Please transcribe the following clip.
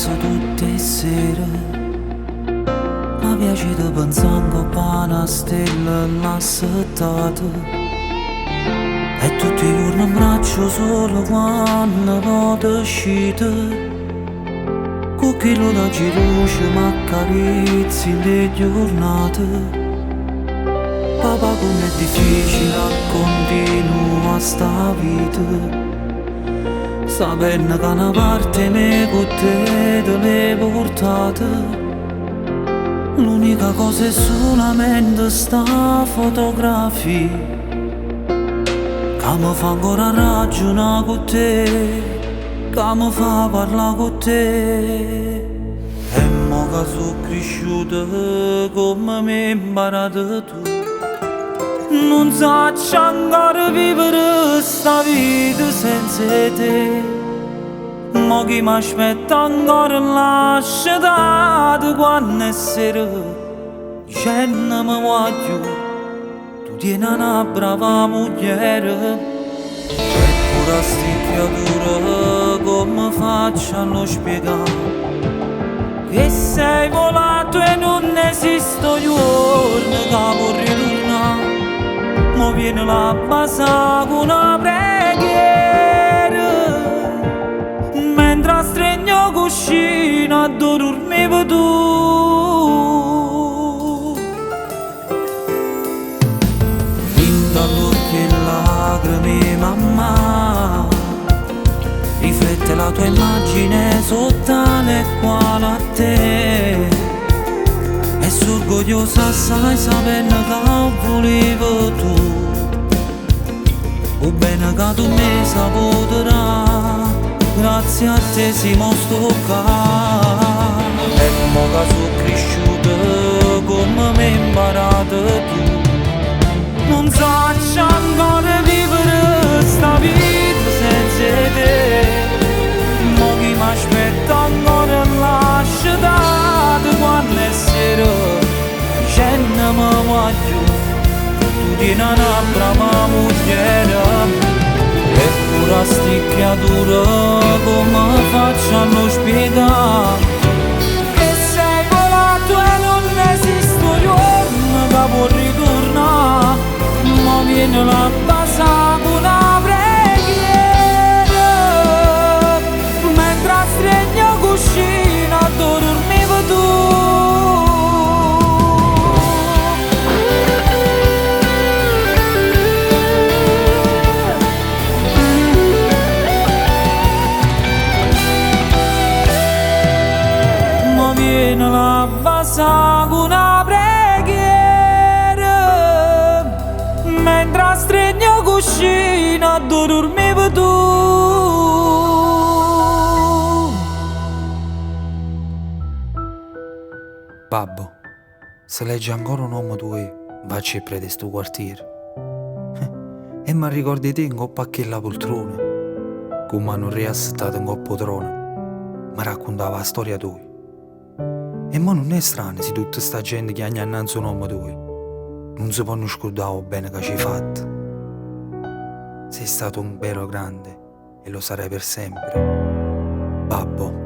penso tutte le sere. Mi piace di pensare che una stella l'ha settata. E tutti i giorni abbraccio solo quando notte uscita. Con chi lo da luce mi accarezzi le giornate. Papà, com'è difficile a continuare sta vita, sapendo che una parte me con te te l'hai portata. L'unica cosa è solamente sta fotografia che mi fa ancora ragionare con te, che mi fa parlare con te. E mo che sono cresciuta come mi hai imparato tu, non saccio ancora vivere sta vita senza te. Mo chi mi aspetta ancora lasciata quando è sera, dicendo mi voglio, tu tieni una brava moglie. Eppure sti creature come faccio a non spiegare che sei volato e non esiste giorno che può ritornare. Mo viene la basa con una preghiera, mentre stregno cuscino a dormivo tu. Vinto all'occhio e lacrime mamma, riflette la tua immagine sottile quale a te. E sono orgogliosa assai sapendo che volevo tu, o bene che tu mi saputerai, grazie a te siamo stoccati. E mo che sono cresciuta come mi hai imparato tu, non saccio ancora vivere sta vita senza te. Mo chi mi aspetta ancora lasciata quando è sera, dicendo mi voglio, tu tieni una brava moglie. Eppure a sti creature come faccio a non spiegare che sei volato e non esiste giorno che può ritornare. Ma viene la basa con una preghiera, mentre stregno cuscino a dormivo tu. La basa con una preghiera, mentre stregno cuscino a dormivo tu. Babbo, se leggi ancora un uomo tuo, vacci a prendere sto quartiere. E mi ricordi te in coppa a quella poltrona, come hanno riassettato in coppa trono, mi raccontava la storia tua. E mo non è strano se tutta sta gente che ha innanzi un uomo tuo non si può scordare bene che ci hai fatto. Sei stato un vero grande e lo sarai per sempre, babbo.